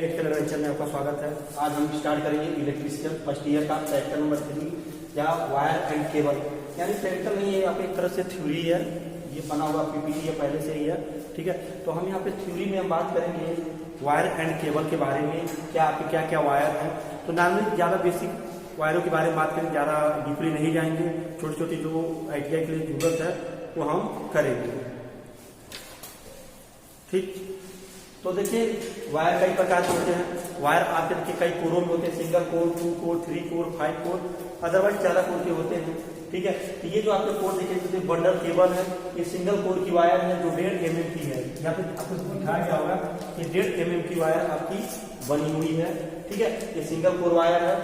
Lecture में आपका स्वागत है। आज हम स्टार्ट करेंगे इलेक्ट्रिशियन फर्स्ट ईयर का चैप्टर नंबर 3 या वायर एंड केबल। यानी चैप्टर नहीं है, आप एक तरह से थ्योरी है, ये बना हुआ पीपीटी है पहले से ही है, ठीक है। तो हम यहाँ पे थ्योरी में हम बात करेंगे वायर एंड केबल के बारे में, क्या आपके क्या क्या वायर है। तो नॉर्मली ज़्यादा बेसिक वायरों के बारे में बात करेंगे, ज़्यादा डीपली नहीं जाएंगे। छोटी छोटी जो आइडिया के लिए जरूरत है वो हम करेंगे, ठीक। तो देखिए वायर कई प्रकार के होते हैं। वायर आपके देखिए कई कोरों में होते हैं, single core, 2 core, 3 core, 5 core, otherwise ज्यादा कोर के होते हैं, ठीक है। तो ये जो आपके कोर देखिए जैसे बंडल केबल है, ये सिंगल कोर की वायर है जो 1.5 mm की है। यहाँ पे आपको दिखाया गया होगा कि 1.5 mm की वायर आपकी बनी हुई है, ठीक है। ये सिंगल कोर वायर है।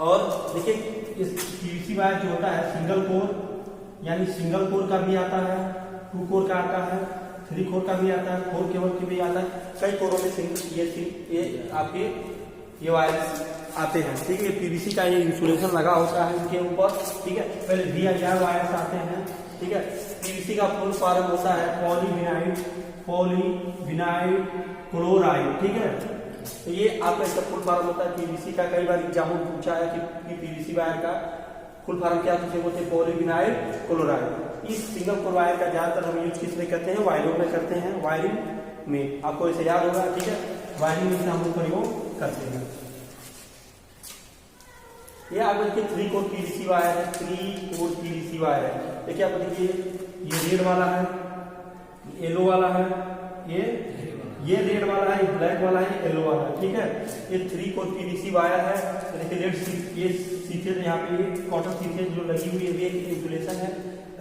और देखिए इस पीवीसी वायर जो होता है सिंगल कोर, यानी सिंगल कोर का भी आता है, 2 कोर का आता है, 3 कोर का भी आता है, 4 केबल की भी आता है। कई कोरों में ये आपके ये वायर्स आते हैं, ठीक है। ये पीवीसी का ये इंसुलेशन लगा होता है इनके ऊपर, ठीक है। पहले VIR वायर्स आते हैं, ठीक है। पीवीसी का फुल फॉर्म होता है पॉलीविनाइल क्लोराइड, ठीक है। तो ये आपका इसका फुल फॉर्म होता है पीवीसी का। कई बार एग्जाम में पूछा है कि पीवीसी वायर का फुल फॉर्म क्या होते हैं, पॉलीविनाइल क्लोराइड। इस सिंगल कोर वायर का ज्यादातर हम यूज किस में करते हैं, वायरों में करते हैं, वायरिंग में। आपको इसे याद होगा, ठीक है। वायरिंग में हम लोग प्रयोग करते हैं। ये आप देखिए 3 कोर पीवीसी वायर है, 3 कोर पीवीसी वायर है। देखिए आप देखिए ये रेड वाला है, येलो वाला है, ये रेड वाला है, ये ब्लैक वाला है, येलो वाला है, ठीक है। ये 3 कोर पीवीसी वायर है। तो देखिए रेड ये सीथेज यहाँ पे कॉटन सीथेज जो लगी हुई है, ये इंसुलेशन है।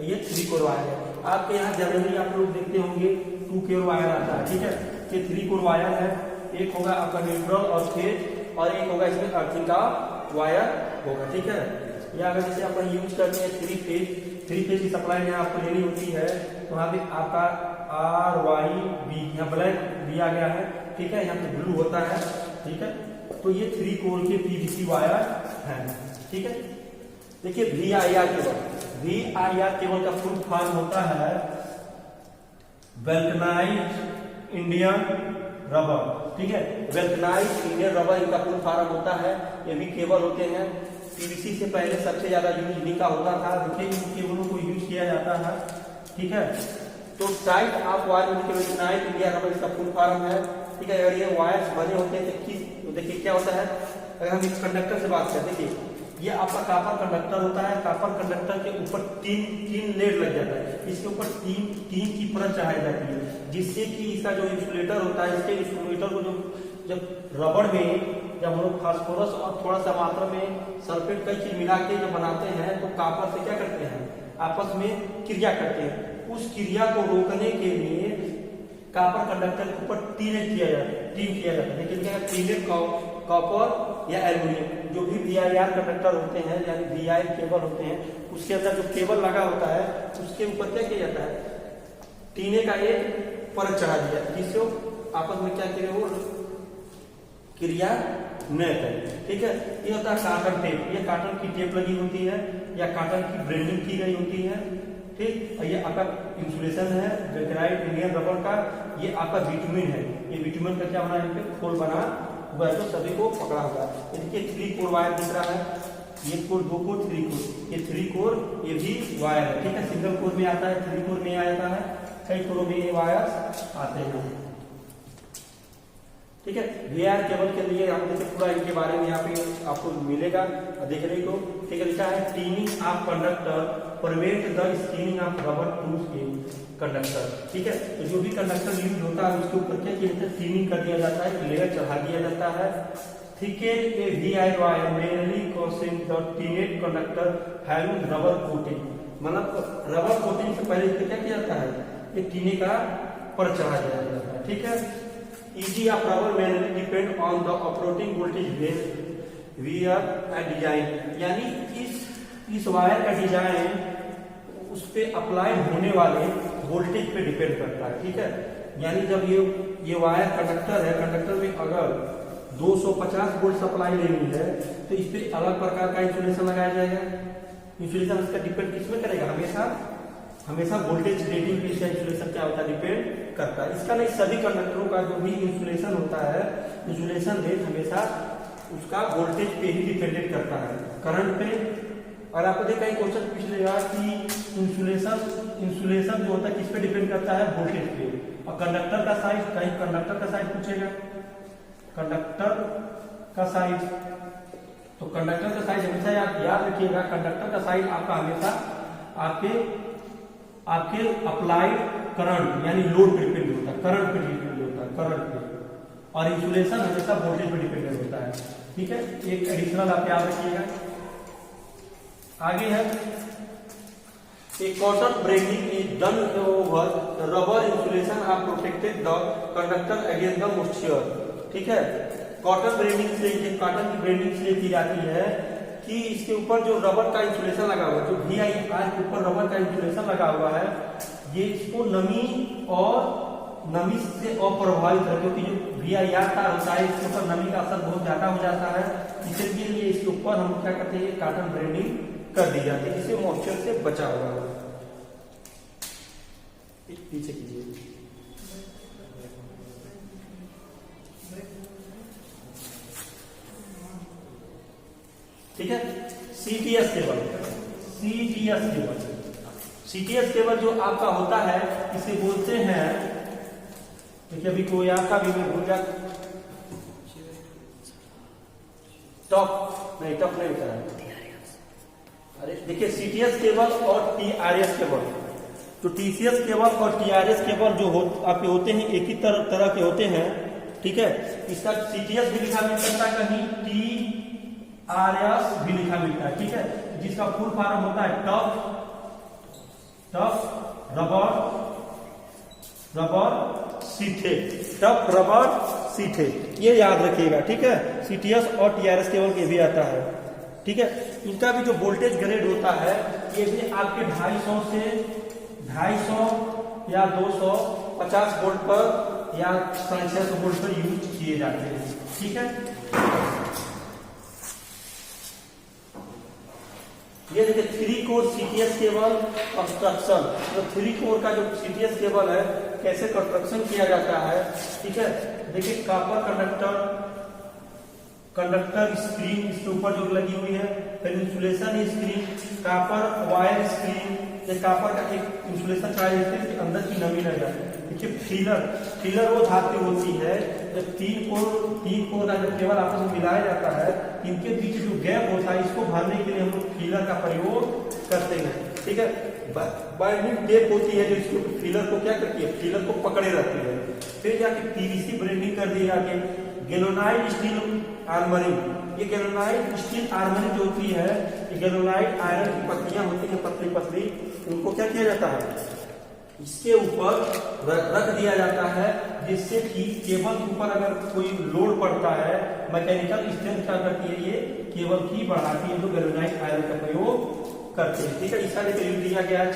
ये 3 कोर वायर है। आपके यहाँ जनरली आप लोग देखते होंगे 2 कोर वायर आता है, ठीक है। ये 3 कोर वायर है। एक होगा आपका न्यूट्रल और फेज, और एक होगा इसमें अर्थिंग का वायर होगा, ठीक है। या अगर जैसे अपन यूज करते हैं 3 फेज की सप्लाई में आपको लेनी होती है, तो वहाँ पे आपका RYB यहाँ ब्लैक दिया गया है, ठीक है। यहाँ पे ब्लू होता है, ठीक है। तो ये 3 कोर के पीवीसी वायर है, ठीक है। देखिए VIR केबल का फुल फॉर्म होता है वल्कनाइज्ड इंडियन रबर, ठीक है। वल्कनाइज्ड इंडियन रबर इनका फुल फॉर्म होता है। ये भी केबल होते हैं। पीवीसी से पहले सबसे ज्यादा यूज इन्हीं का होता था। देखिए इन केबलों को यूज किया जाता है, ठीक है। तो टाइप आप वायर वल्कनाइज्ड इंडियन रबर इसका फुल फॉर्म है, ठीक है। अगर ये वायर्स बने होते हैं तो देखिए क्या होता है। अगर हम इस कंडक्टर से बात करें, देखिए ये आपका कापर कंडक्टर होता है। कापर कंडक्टर के ऊपर तीन लेड लग जाता है। इसके ऊपर तीन की परत चढ़ाई जाती है, जिससे कि इसका जो इंसुलेटर होता है, इसके इंसुलेटर को जब रबड़ में जब हम लोग फास्फोरस और थोड़ा सा मात्रा में सल्फेट कई चीज मिला के जब बनाते हैं, तो कापर से क्या करते हैं, आपस में क्रिया करते हैं। उस क्रिया को रोकने के लिए कापर कंडक्टर के ऊपर टीन किया जाता है। लेकिन क्या टीनेट कॉपर या एल्यूमिनियम, जो भी VIR कंडक्टर होते हैं यानी VI केबल होते हैं, उसके अंदर जो केबल लगा होता है उसके ऊपर क्या किया जाता है, टीने का एक परत चढ़ा दिया, जिससे आपस में क्या करें, वो क्रिया न करें, ठीक है। ये होता है कॉटन टेप। ये कॉटन की टेप लगी होती है या कॉटन की ब्रेडिंग की गई होती है, ठीक। ये आपका इंसुलेशन है वल्कनाइज्ड इंडियन रबर का। ये आपका बिटुमिन है। ये बिटुमिन का क्या बना है, खोल बना हुआ है, तो सभी को पकड़ा हुआ है। ये देखिए 3 कोर वायर दिख रहा है, 1 कोर, 2 कोर, 3 कोर। ये 3 कोर ये भी वायर है, ठीक है। सिंगल कोर में आता है, 3 कोर में आता है, कई कोरों में ये वायर आते हैं, ठीक है। VIR केबल के लिए हम देखिए पूरा इनके बारे में यहाँ पे आपको मिलेगा देखने को, ठीक है। लिखा है tinning of conductor prevent the skinning of rubber to conductor, ठीक है। तो जो भी कंडक्टर यूज होता है उसके ऊपर क्या किया जाता है, टीनिंग कर दिया जाता है, लेयर चढ़ा दिया जाता है। Thicken A VI wire mainly causing the टीनेट conductor having rubber coating, मतलब रबर कोटिंग से पहले इसको क्या किया जाता है, ये टीने का पर चढ़ा दिया जाता है, ठीक है। Easy of rubber mainly depend on the operating voltage wear and design, यानी इस वायर का डिजाइन उस पे अप्लाई होने वाले वोल्टेज पे डिपेंड करता है, ठीक है। यानी जब ये वायर कंडक्टर है, कंडक्टर में अगर 250 वोल्ट सप्लाई लेनी है तो इस पे अलग प्रकार का इंसुलेशन लगाया जाएगा। इंसुलेशन इसका डिपेंड किसमें करेगा, हमेशा वोल्टेज रेटिंग पे इसका इंसुलेशन क्या होता है, डिपेंड करता है। इसका नहीं, सभी कंडक्टरों का जो भी इंसुलेशन होता है इंसुलेशन रेट हमेशा उसका वोल्टेज पे ही डिपेंडेंट करता है, करंट पे। और आपको देखा क्वेश्चन पूछ लेगा कि इंसुलेशन जो होता है किस पे डिपेंड करता है, वोल्टेज पे। और कंडक्टर का साइज, कहीं कंडक्टर का साइज पूछेगा, कंडक्टर का साइज, तो कंडक्टर का साइज हमेशा आप याद रखिएगा, कंडक्टर का साइज आपका हमेशा आपके अप्लाइड करंट यानी लोड पे डिपेंड होता है, करंट पे डिपेंड होता है, करंट पे। और इंसुलेशन हमेशा वोल्टेज पे डिपेंडेंट होता है, ठीक है। एक एडिशनल आप याद रखिएगा। आगे है A cotton braiding is done over the rubber insulation are protected the conductor against the moisture, ठीक है। कॉटन ब्रेडिंग से, ये कॉटन की ब्रेडिंग इसलिए की जाती है कि इसके ऊपर जो रबर का इंसुलेशन लगा हुआ है, जो VIR के ऊपर रबर का इंसुलेशन लगा हुआ है, ये इसको नमी से अप्रभावित रखे, क्योंकि जो VIR तार होता है इसके ऊपर नमी का असर बहुत ज्यादा हो जाता है, इसलिए इसके ऊपर हम क्या करते हैं, कॉटन ब्रेडिंग कर दी जाती है, जिससे मॉइस्चर से बचा हुआ है। पीछे कीजिए, ठीक है। CTS केबल, CTS केबल जो आपका होता है, इसे बोलते हैं, देखिए अभी कोई आपका भी मैं भूल जा, टॉप नहीं होता है। अरे देखिए CTS केबल और TRS केबल, तो TCS केबल और TRS केबल जो आपके होते हैं एक ही तरह के होते हैं, ठीक है। इसका CTS भी लिखा मिल सकता है, कहीं TRS भी लिखा मिलता है, ठीक है, जिसका फुल फॉर्म होता है टफ रबर सीथेट, टफ रबर सीथेट, ये याद रखिएगा, ठीक है। CTS और TRS केबल के भी आता है, ठीक है। इनका भी जो वोल्टेज ग्रेड होता है, ये भी आपके 250 से 250 या 250 वोल्ट पर या 650 वोल्ट पर यूज किए जाते हैं, ठीक है। ये देखिए 3 कोर CTS केबल कंस्ट्रक्शन, तो 3 कोर का जो CTS केबल है कैसे कंस्ट्रक्शन किया जाता है, ठीक है। देखिए कॉपर कंडक्टर स्क्रीन इसके ऊपर जो लगी हुई है, फिर insulation screen, copper wire screen, ये कॉपर का एक इंसुलेशन चाहिए जिसके अंदर की नमी न जाए। देखिए फिलर वो धातु होती है, जब 3 कोर का जब केबल आपस में मिलाया जाता है, इनके बीच जो गैप होता है, इसको भरने के लिए हम लोग फिलर का प्रयोग करते हैं, ठीक है। बाइंडिंग टेप होती है जो इसको फिलर को क्या करती है, फिलर को पकड़े रहती है। फिर जाके PVC ब्रेडिंग कर दी जाती है। गैल्वेनाइज्ड स्टील आर्मरिंग, ये गैल्वेनाइज्ड स्टील आर्मरिंग जो होती है, ये गैल्वेनाइज्ड आयरन की पत्तियां होती है पतली, उनको क्या किया जाता है, इसके ऊपर रख दिया जाता है, जिससे कि केबल के ऊपर अगर कोई लोड पड़ता है, मैकेनिकल स्ट्रेंथ क्या करती है, ये केबल की बढ़ाती है, जो गैल्वेनाइज्ड आयरन का प्रयोग करते हैं, ठीक है। इसका यूज दिया गया है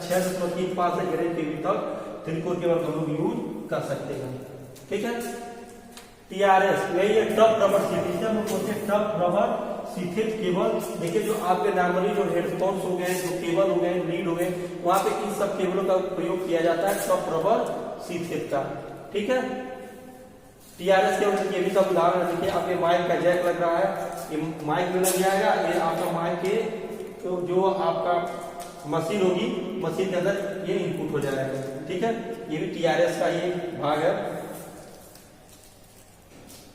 6.35 से ग्रेड के तक 3 कोर केबल हम लोग यूज कर सकते हैं, ठीक है। TRS यही है टफ रबर सीथेट, हम लोग बोलते हैं टफ रबर सीथेट केबल। देखिए जो आपके नॉर्मली जो हेडफोन्स हो गए, जो केबल हो गए, लीड हो गए, वहां पे इन सब केबलों का प्रयोग किया जाता है टफ रबर सीथेट का, ठीक है। TRS केबल ये भी सब उदाहरण है। देखिए आपके माइक का जैक लग रहा है, ये माइक में लग जाएगा, ये आपका माइक के तो जो आपका मशीन होगी, मशीन के अंदर ये इनपुट हो जाएगा, ठीक है। ये भी TRS का ये भाग है।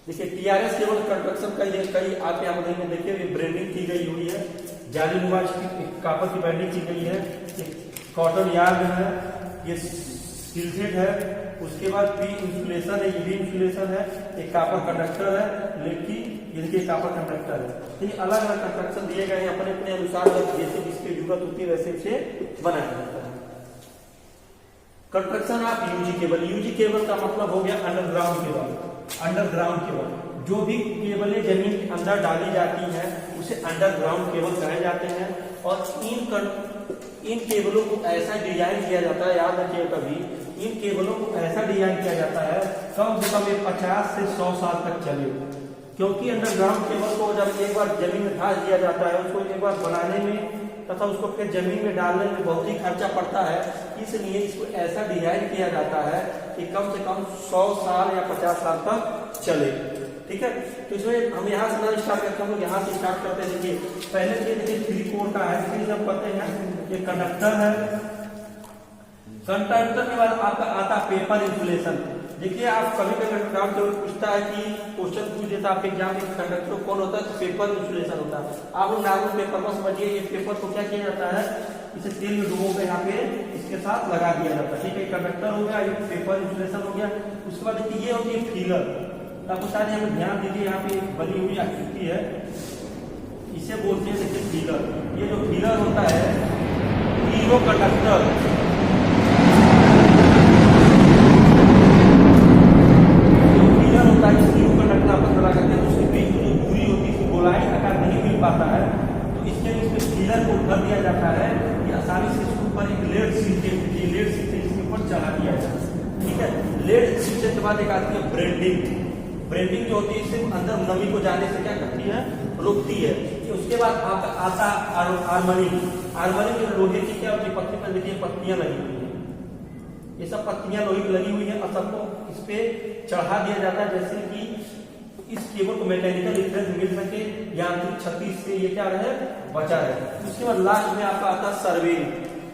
देखिए TRS केबल कंस्ट्रक्शन का ये कई आपके यहाँ में देखिए ये ब्रेडिंग की गई हुई है, जालीनुमा कॉपर की ब्रेडिंग की गई है, कॉटन यार्न है, ये सिल्टेड है, उसके बाद प्री इंसुलेशन है, ये भी इंसुलेशन है, एक कॉपर कंडक्टर है, लेकिन ये देखिए कॉपर कंडक्टर है। तो ये अलग अलग कंस्ट्रक्शन दिए गए हैं, अपने अपने अनुसार जैसे जिसकी जरूरत होती है वैसे से बनाया जाता है। कंस्ट्रक्शन ऑफ यूजी केबल का मतलब हो गया अंडरग्राउंड केबल। अंडरग्राउंड केबल, जो भी केबलें जमीन के अंदर डाली जाती हैं उसे अंडरग्राउंड केबल कहे जाते हैं। और इन केबलों को ऐसा डिजाइन किया जाता है, याद रखिए कभी, इन केबलों को ऐसा डिजाइन किया जाता है कम से कम 50 से 100 साल तक चले, क्योंकि अंडरग्राउंड केबल को जब एक बार जमीन में धंस दिया जाता है, उसको एक बार बनाने में तथा उसको फिर जमीन में डालने में बहुत ही खर्चा पड़ता है। इसलिए इसको ऐसा डिजाइन किया जाता है कि कम से कम 100 साल या 50 साल तक चले। ठीक है, तो इसमें हम यहाँ से ना स्टार्ट करते हैं, हम यहाँ से स्टार्ट करते हैं। देखिए पहले ये देखिए 3 कोर का है, फिर हम कहते हैं ये कंडक्टर है। कंडक्टर के बाद आपका आता पेपर इंसुलेशन। देखिए आप कभी कभी एग्जाम केवल पूछता है कि क्वेश्चन पूछ देता है आपके एग्जाम में कंडक्टर कौन होता है, तो पेपर इंसुलेशन होता है। आप लोग नॉर्मल पेपर को समझिए, ये पेपर को क्या किया जाता है, इसे तेल में डुबो के यहाँ पे इसके साथ लगा दिया जाता है। ठीक है, कंडक्टर हो गया, ये पेपर इंसुलेशन हो गया। उसके बाद देखिए ये होती है फीलर। आपको सारे यहाँ पे ध्यान दीजिए, यहाँ पे बनी हुई आकृति है, इसे बोलते हैं देखिए फीलर। ये जो फीलर होता है हीरो कंडक्टर, पाता है, तो इसके लिए फीलर को भर दिया जाता है कि आसानी से इसके ऊपर एक लेड शीट इसके ऊपर चढ़ा दिया जाता है। ठीक है, लेड शीट के बाद एक आती है ब्रेंडिंग। ब्रेंडिंग जो होती है सिर्फ अंदर नमी को जाने से क्या करती है, रोकती है। उसके बाद आपका आता आर्मरिंग। आर्मरिंग में लोहे की क्या होती है, पत्ती पर देखिए पत्तियां लगी हुई है, ये सब पत्तियां लोहे की लगी हुई है और सबको इस पे चढ़ा दिया जाता है, जैसे कि इस केबल को मैकेनिकल डिफरेंस मिल सके, यांत्रिक क्षति से ये क्या रहे, बचा रहे। उसके बाद लास्ट में आपका आता है सर्वेइंग।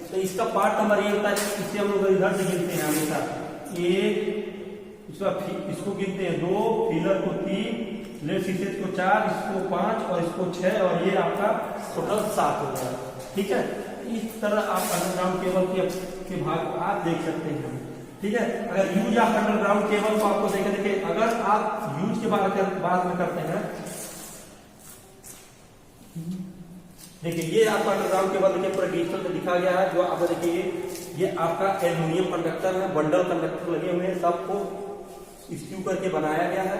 तो इसका पार्ट नंबर ये होता है, इसे हम लोग इधर से गिनते हैं हमेशा, 1, इसको गिनते हैं 2, फीलर को 3, लेड शीशे को 4, इसको 5 और इसको 6, और ये आपका टोटल 7 हो गया। ठीक है, इस तरह आप अंडरग्राउंड केबल के भाग को आप देख सकते हैं। ठीक है, अगर यूज ऑफ अंडरग्राउंड केबल को आपको देखिए, अगर आप यूज के बाद में करते हैं, देखिए ये आपका अंडरग्राउंड केबल देखिए पूरा डिजिटल में दिखा गया है। जो आप देखिए ये आपका एल्यूमिनियम कंडक्टर है, बंडल कंडक्टर लगे हुए हैं, सबको स्क्रू करके बनाया गया है।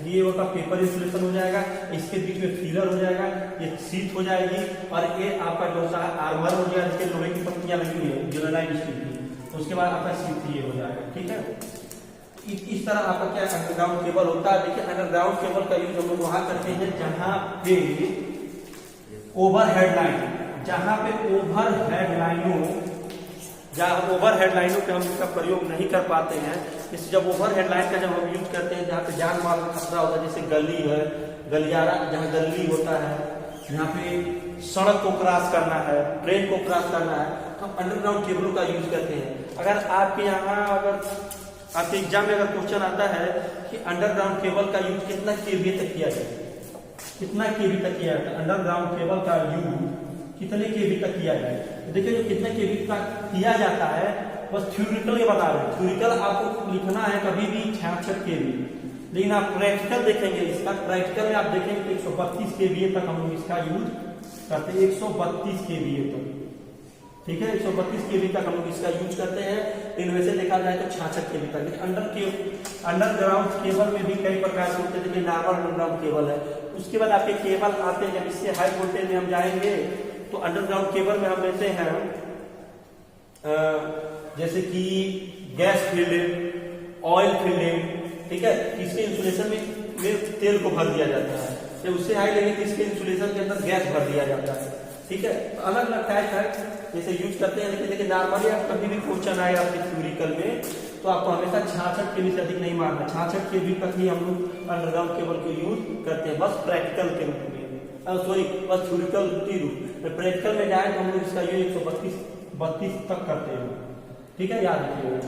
ये होगा पेपर इंसुलेशन हो जाएगा, इसके बीच में फीलर हो जाएगा, ये सीट हो जाएगी, और ये आपका जो होता है आर्मर हो जाएगा, जिसके लोहे की पत्तियां लगी हुई है जेलोनाइट स्टील की। उसके बाद आपका सीट ये हो जाएगा। ठीक है, इस तरह आपका क्या अंडरग्राउंड केबल होता है। देखिए अंडरग्राउंड केबल का यूज हम लोग वहां करते हैं जहां पे ओवरहेड लाइन, जहां पे ओवरहेड लाइनों पे हम इसका प्रयोग नहीं कर पाते हैं। इस जब ओवरहेड लाइन का जब हम यूज करते हैं जहाँ पे जान माल का खतरा होता है, जैसे गली है, गलियारा जहाँ गली होता है, यहाँ पे सड़क को क्रॉस करना है, ट्रेन को क्रॉस करना है, तो हम अंडरग्राउंड केबलों का यूज करते हैं। अगर आपके यहाँ आपके एग्जाम में अगर क्वेश्चन आता है कि अंडरग्राउंड केबल का यूज कितना केवीए तक किया जाए, कितना केवी तक किया जाए, अंडरग्राउंड केबल का यूज कितने केवी तक किया जाए, तो देखिए जो कितने केवी तक किया जाता है बस थ्योरिटिकल ये बता रहे हैं। थ्योरिटिकल आपको लिखना है कभी भी 66 केवी, लेकिन आप प्रैक्टिकल देखेंगे, इसका प्रैक्टिकल में आप देखेंगे 132 केवीए तक हम लोग इसका यूज करते हैं, 132 केवीए तक। ठीक है, 132 केवी तक हम लोग इसका यूज करते हैं। इनमें से देखा जाए तो 66 केवी तक। अंडरग्राउंड केबल में भी कई प्रकार के होते हैं, जैसे नॉर्मल अंडरग्राउंड केबल है। उसके बाद आपके केबल आते हैं, जब इससे हाई वोल्टेज में हम जाएंगे तो अंडरग्राउंड केबल में हम लेते हैं जैसे कि गैस फील्डिंग, ऑयल फील्डिंग। ठीक है, इसके इंसुलेशन में तेल को भर दिया जाता है, जब उससे हाई लेंगे तो इसके इंसुलेशन के अंदर गैस भर दिया जाता है। ठीक है, तो अलग अलग टाइप है जैसे यूज करते हैं। लेकिन नॉर्मली आप कभी भी क्वेश्चन आए आपके थ्योरिकल में तो आपको हमेशा 66 केवी से अधिक नहीं मारना, 66 केवी तक ही हम लोग अंडरग्राउंड केबल को यूज करते हैं, बस प्रैक्टिकल के रूप में, सॉरी बस थ्योरिकल के रूप में। प्रैक्टिकल में जाए तो हम लोग इसका यूज 132 तक करते हैं। ठीक है, याद रखिएगा।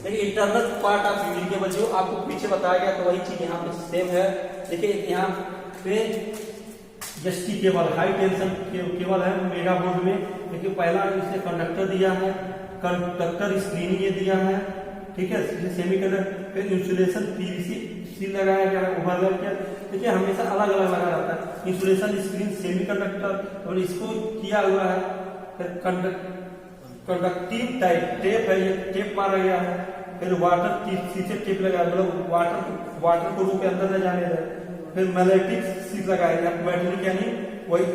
देखिए internal part of unit cable जो आपको पीछे बताया गया तो वही चीज यहाँ पे सेम है। देखिए यहाँ पे ST cable, high tension cable है मेगा बोर्ड में। देखिए पहला इसे कंडक्टर दिया है, कंडक्टर स्क्रीनिंग ये दिया है। ठीक है, सेमीकंडक्टर, फिर इंसुलेशन पीवीसी सील लगाया गया है, ओवरलैप किया। देखिए हमेशा अलग अलग लगा रहता है। इंसुलेशन स्क्रीन सेमीकंडक्टर और इसको किया हुआ है, फिर कंडक्टिव टाइप टेप है, ये टेप मारा गया है। फिर वाटर शीशे टेप लगाया, मतलब वाटर को रूप के अंदर न जाने दे। फिर मैग्नेटिक शीट लगाया गया, मैग्नेटिक यानी वही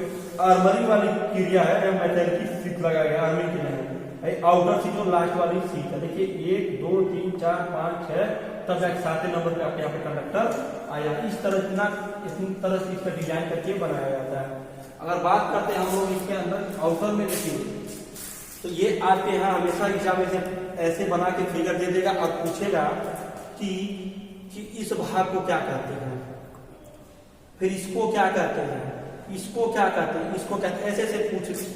आर्मरिंग वाली क्रिया है, या मैग्नेटिक शीट लगाया गया आर्मरिंग की नहीं, आउटर शीट और लास्ट वाली शीट है। देखिए 1 2 3 4 5 6 तब एक 7वें नंबर पे आपके यहाँ पे कंडक्टर आया। इस तरह इतना इस तरह से इसका डिजाइन करके बनाया जाता है। अगर बात करते हैं हम लोग इसके अंदर आउटर में देखिए, तो ये आपके यहाँ हमेशा एग्जाम में ऐसे बना के फिगर दे देगा और पूछेगा कि इस भाग को क्या कहते हैं, फिर इसको क्या कहते हैं, इसको क्या कहते हैं, इसको कहते हैं, ऐसे ऐसे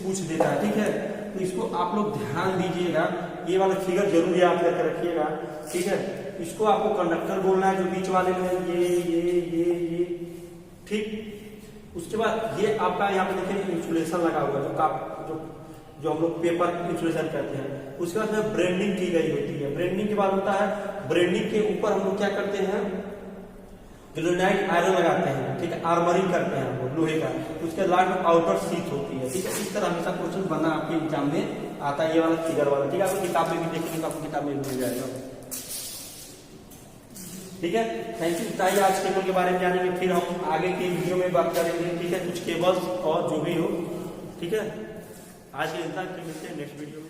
पूछ देता है। ठीक है, तो इसको आप लोग ध्यान दीजिएगा, ये वाला फिगर जरूर याद करके रखिएगा। ठीक है, इसको आपको कंडक्टर बोलना है, जो बीच वाले में ये ठीक। उसके बाद ये आपका यहाँ पे देखिए इंसुलेशन लगा हुआ है, जो हम लोग पेपर इंसुलेशन कहते हैं। उसके बाद में ब्रांडिंग की गई होती है। ब्रांडिंग के बाद होता है, ब्रांडिंग के ऊपर हम लोग क्या करते हैं, ग्रेनाइट आयरन लगाते हैं। ठीक है, आर्मरिंग करते हैं वो लोहे का। उसके बाद में आउटर शीट होती है। ठीक है, इस तरह हमेशा क्वेश्चन बना आपके एग्जाम में आता है, ये वाला फिगर वाला। ठीक है, आपको किताब में भी देखेंगे, आपको किताब में भी मिल जाएगा। ठीक है, थैंक यू। बताइए आज केबल के बारे में जानेंगे, फिर हम आगे के वीडियो में बात करेंगे। ठीक है, कुछ केबल्स और जो भी हो। ठीक है, आज के इंसान मिलते हैं नेक्स्ट वीडियो में।